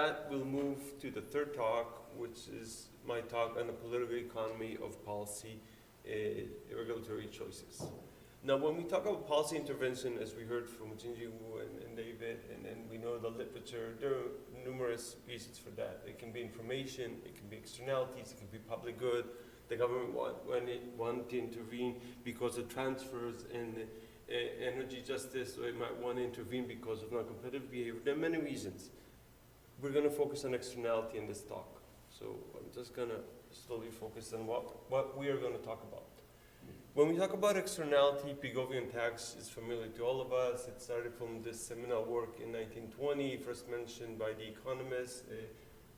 that, we'll move to the third talk, which is my talk on the political economy of policy, regulatory choices. Now, when we talk about policy intervention, as we heard from Jinji Wu and David, and we know the literature, there are numerous reasons for that. It can be information, it can be externalities, it can be public good. The government want to intervene because of transfers and energy justice, or it might want to intervene because of non-competitive behavior. There are many reasons. We're going to focus on externality in this talk. So I'm just going to slowly focus on what we are going to talk about. When we talk about externality, Pigovian tax is familiar to all of us. It started from this seminal work in 1920, first mentioned by the economist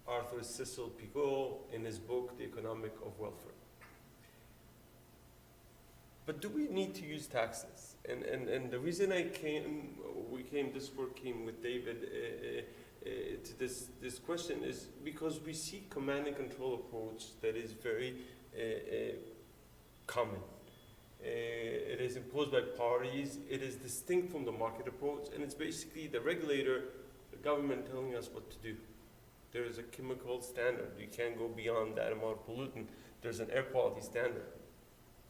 Arthur Cecil Pigot in his book, The Economic of Welfare. But do we need to use taxes? And the reason this work came with David to this question is because we see command and control approach that is very common. It is imposed by parties, it is distinct from the market approach, and it's basically the regulator, the government telling us what to do. There is a chemical standard. You can't go beyond that amount of pollutant. There's an air quality standard.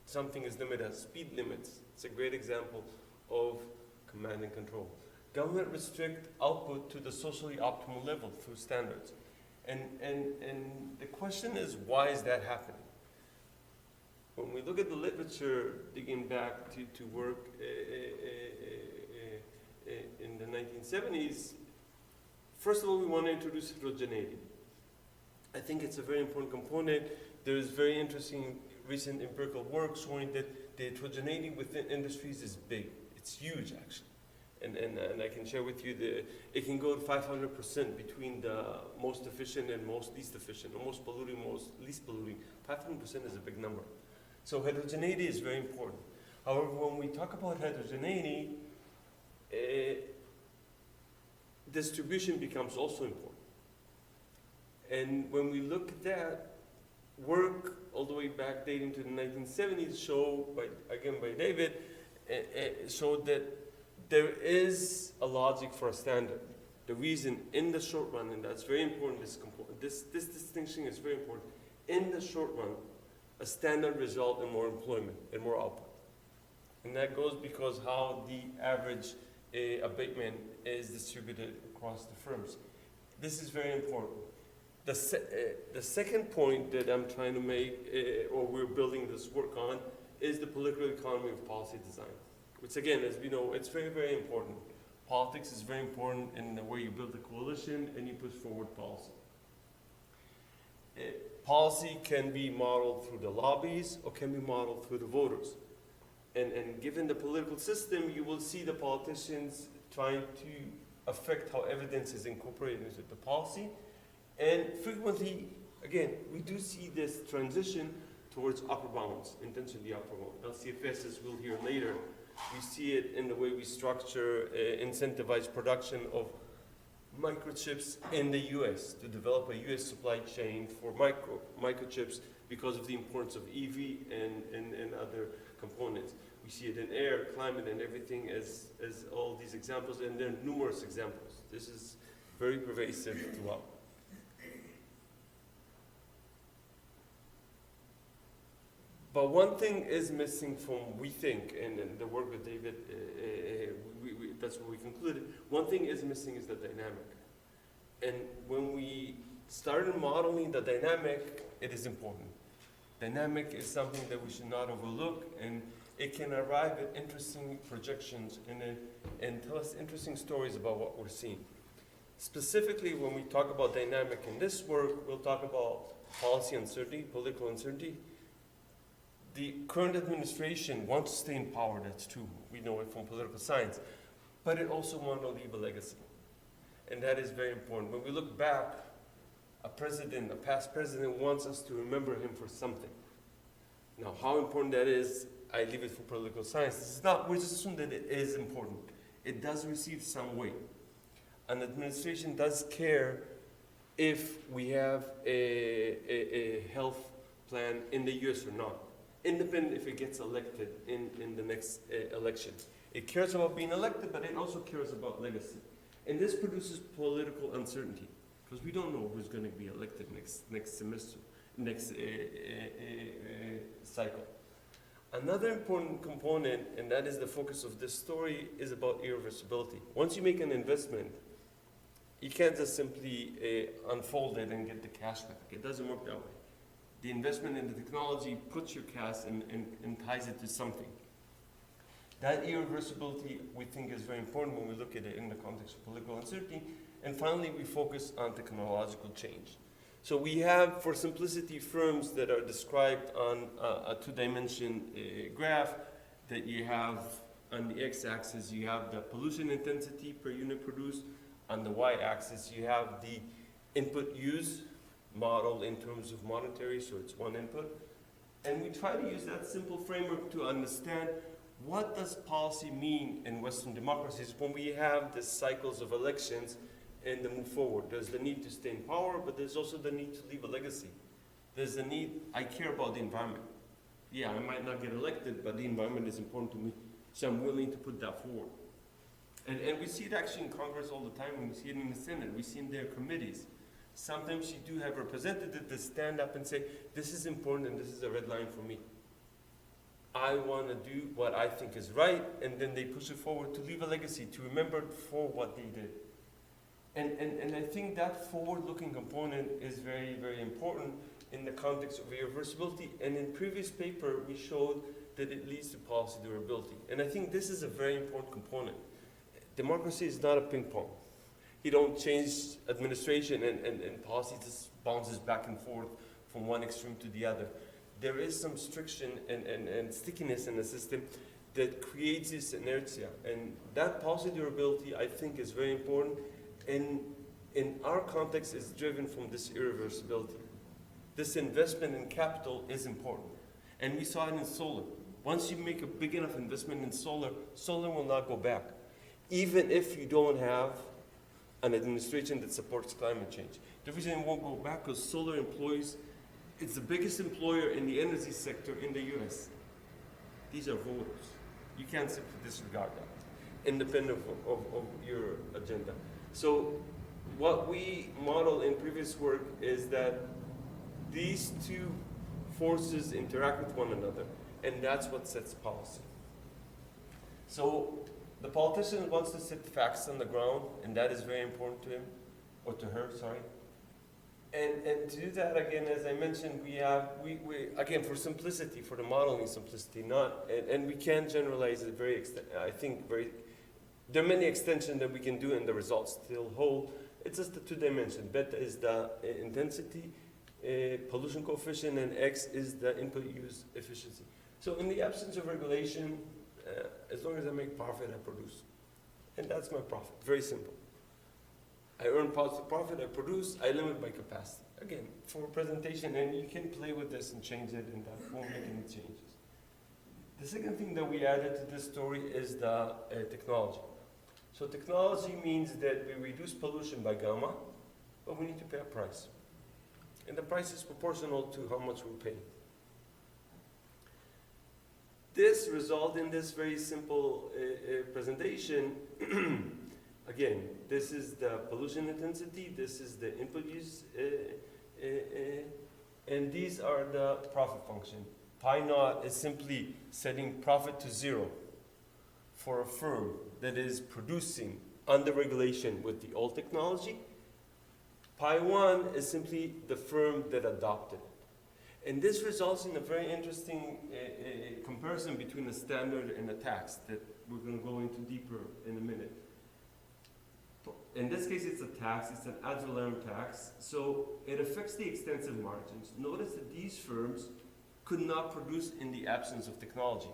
Something is limited, has speed limits. It's a great example of command and control. Government restrict output to the socially optimal level through standards. And the question is, why is that happening? When we look at the literature, digging back to work in the 1970s, first of all, we want to introduce heterogeneity. I think it's a very important component. There is very interesting recent empirical work showing that the heterogeneity within industries is big. It's huge, actually. And I can share with you it can go to 500% between the most efficient and most least efficient, or most polluting, most least polluting. 500% is a big number. So heterogeneity is very important. However, when we talk about heterogeneity, distribution becomes also important. And when we look at that, work all the way back dating to the 1970s by David, showed that there is a logic for a standard. The reason in the short run, and that's very important, this distinction is very important. In the short run, a standard result in more employment and more output. And that goes because how the average abatement is distributed across the firms. This is very important. The second point that I'm trying to make, or we're building this work on, is the political economy of policy design. Which again, as we know, it's very, very important. Politics is very important in the way you build a coalition and you push forward policy. Policy can be modeled through the lobbies or can be modeled through the voters. And given the political system, you will see the politicians trying to affect how evidence is incorporated into the policy. And frequently, again, we do see this transition towards upper bounds, intentionally upper bounds. LCFS, as we'll hear later, we see it in the way we structure incentivized production of microchips in the US to develop a US supply chain for microchips because of the importance of EV and other components. We see it in air, climate, and everything as all these examples, and there are numerous examples. This is very pervasive throughout. But one thing is missing from, we think, and the work with David, that's what we concluded, one thing is missing is the dynamic. And when we started modeling the dynamic, it is important. Dynamic is something that we should not overlook, and it can arrive at interesting projections and tell us interesting stories about what we're seeing. Specifically, when we talk about dynamic in this work, we'll talk about policy uncertainty, political uncertainty. The current administration wants to stay in power, that's true. We know it from political science. But it also wants to leave a legacy. And that is very important. When we look back, a past president wants us to remember him for something. Now, how important that is, I leave it for political science. This is not, we just assume that it is important. It does receive some weight. An administration does care if we have a health plan in the US or not, independent if it gets elected in the next election. It cares about being elected, but it also cares about legacy. And this produces political uncertainty. because we don't know who's going to be elected next semester, next cycle. Another important component, and that is the focus of this story, is about irreversibility. Once you make an investment, you can't just simply unfold it and get the cash back. It doesn't work that way. The investment in the technology puts your cash and ties it to something. That irreversibility, we think, is very important when we look at it in the context of political uncertainty. And finally, we focus on technological change. So we have, for simplicity, firms that are described on a two-dimension graph that you have on the x-axis, you have the pollution intensity per unit produced. On the y-axis, you have the input use model in terms of monetary, so it's one input. And we try to use that simple framework to understand what does policy mean in Western democracies when we have the cycles of elections and the move forward. There's the need to stay in power, but there's also the need to leave a legacy. There's the need, I care about the environment. Yeah, I might not get elected, but the environment is important to me, so I'm willing to put that forward. And we see it actually in Congress all the time, and we see it in the Senate, we see it in their committees. Sometimes you do have representatives that stand up and say, this is important and this is a red line for me. I want to do what I think is right, and then they push it forward to leave a legacy, to remember for what they did. And I think that forward-looking component is very, very important in the context of irreversibility. And in previous paper, we showed that it leads to policy durability. And I think this is a very important component. Democracy is not a ping pong. You don't change administration and policy just bounces back and forth from one extreme to the other. There is some friction and stickiness in the system that creates this inertia. And that policy durability, I think, is very important. And in our context, is driven from this irreversibility. This investment in capital is important. And we saw it in solar. Once you make a big enough investment in solar, solar will not go back. Even if you don't have an administration that supports climate change. The reason it won't go back is solar employs, it's the biggest employer in the energy sector in the US. These are voters. You can't simply disregard that, independent of your agenda. So what we model in previous work is that these two forces interact with one another, and that's what sets policy. So the politician wants to set facts on the ground, and that is very important to him, or to her, sorry. And to do that, again, as I mentioned, we again, for simplicity, for the modeling simplicity, and we can generalize it there are many extensions that we can do and the results still hold. It's just the two dimension. Beta is the intensity, pollution coefficient, and X is the input use efficiency. So in the absence of regulation, as long as I make profit, I produce. And that's my profit, very simple. I earn positive profit, I produce, I limit my capacity. Again, for presentation, and you can play with this and change it, and that won't make any changes. The second thing that we added to this story is the technology. So technology means that we reduce pollution by gamma, but we need to pay a price. And the price is proportional to how much we're paying. This results in this very simple presentation. Again, this is the pollution intensity, this is the input use, and these are the profit function. Pi naught is simply setting profit to zero for a firm that is producing under regulation with the old technology. Pi 1 is simply the firm that adopted it. And this results in a very interesting comparison between a standard and a tax that we're going to go into deeper in a minute. In this case, it's a tax, it's an ad valorem tax, so it affects the extensive margins. Notice that these firms could not produce in the absence of technology.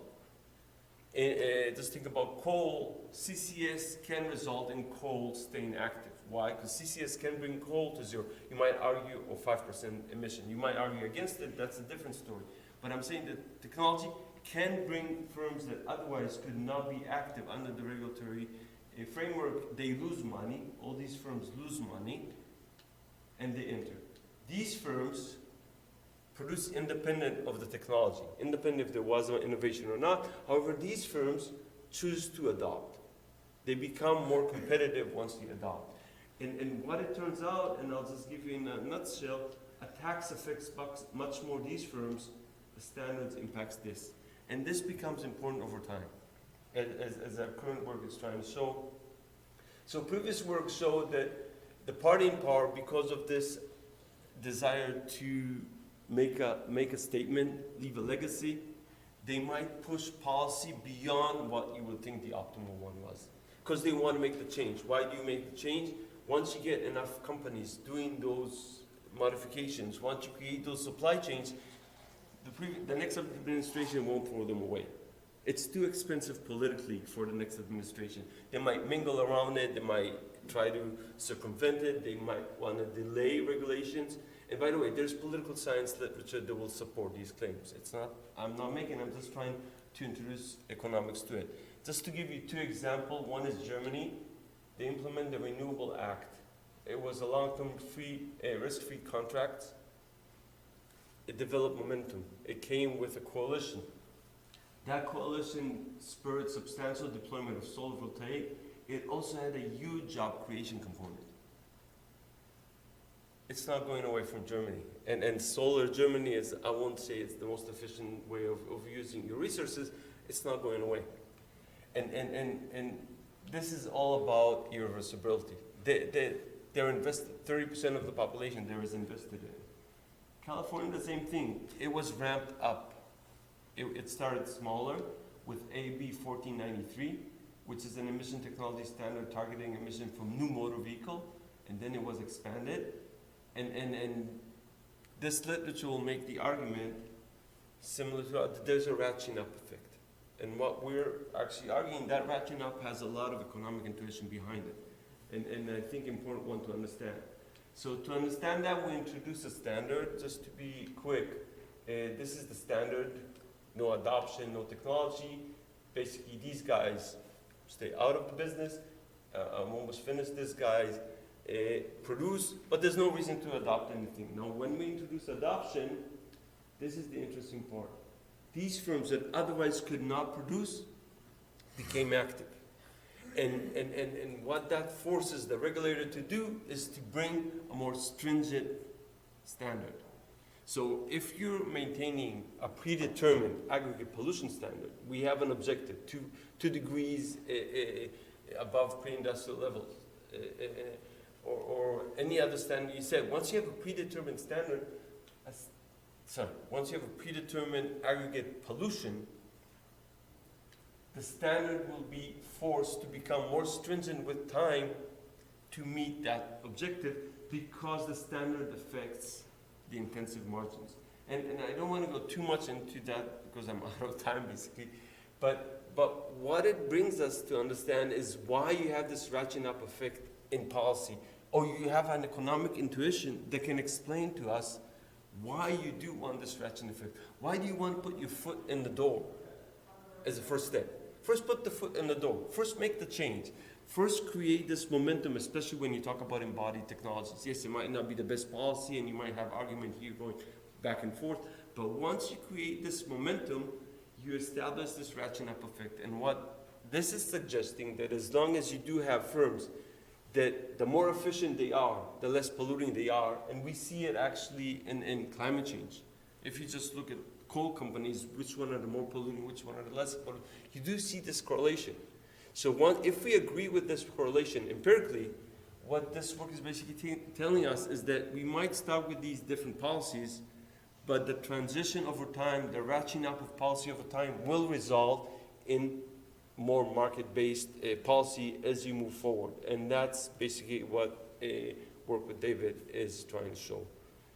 Just think about coal. CCS can result in coal staying active. Why? Because CCS can bring coal to zero. You might argue, or 5% emission. You might argue against it, that's a different story. But I'm saying that technology can bring firms that otherwise could not be active under the regulatory framework. They lose money, all these firms lose money, and they enter. These firms produce independent of the technology, independent if there was an innovation or not. However, these firms choose to adopt. They become more competitive once they adopt. And what it turns out, and I'll just give you in a nutshell, a tax affects much more these firms, the standards impacts this. And this becomes important over time, as our current work is trying to show. So previous work showed that the party in power, because of this desire to make a statement, leave a legacy, they might push policy beyond what you would think the optimal one was. Because they want to make the change. Why do you make the change? Once you get enough companies doing those modifications, once you create those supply chains, the next administration won't throw them away. It's too expensive politically for the next administration. They might mingle around it, they might try to circumvent it, they might want to delay regulations. And by the way, there's political science literature that will support these claims. I'm just trying to introduce economics to it. Just to give you two examples, one is Germany. They implemented the Renewable Act. It was a long-term risk-free contract. It developed momentum. It came with a coalition. That coalition spurred substantial deployment of solar voltaic. It also had a huge job creation component. It's not going away from Germany. And solar Germany is, I won't say it's the most efficient way of using your resources. It's not going away. And this is all about irreversibility. They're invested, 30% of the population there is invested in. California, the same thing. It was ramped up. It started smaller with AB 1493, which is an emission technology standard targeting emission from new motor vehicle, and then it was expanded. And this literature will make the argument similar to there's a ratcheting up effect. And what we're actually arguing, that ratcheting up has a lot of economic intuition behind it. And I think important one to understand. So to understand that, we introduce a standard. Just to be quick, this is the standard. No adoption, no technology. Basically, these guys stay out of the business. I'm almost finished. These guys produce, but there's no reason to adopt anything. Now, when we introduce adoption, this is the interesting part. These firms that otherwise could not produce became active. And what that forces the regulator to do is to bring a more stringent standard. So if you're maintaining a predetermined aggregate pollution standard, we have an objective, 2 degrees above pre-industrial levels, or any other standard you said. Once you have a predetermined standard, once you have a predetermined aggregate pollution, the standard will be forced to become more stringent with time to meet that objective because the standard affects the intensive margins. And I don't want to go too much into that because I'm out of time basically, but what it brings us to understand is why you have this ratcheting up effect in policy, or you have an economic intuition that can explain to us why you do want this ratcheting effect. Why do you want to put your foot in the door as a first step? First put the foot in the door. First make the change. First create this momentum, especially when you talk about embodied technologies. Yes, it might not be the best policy and you might have argument here going back and forth, but once you create this momentum, you establish this ratcheting up effect. And what this is suggesting that as long as you do have firms that the more efficient they are, the less polluting they are, and we see it actually in climate change. If you just look at coal companies, which one are the more polluting, which one are the less polluting, you do see this correlation. So if we agree with this correlation empirically, what this work is basically telling us is that we might start with these different policies, but the transition over time, the ratcheting up of policy over time will result in more market-based policy as you move forward. And that's basically what work with David is trying to show.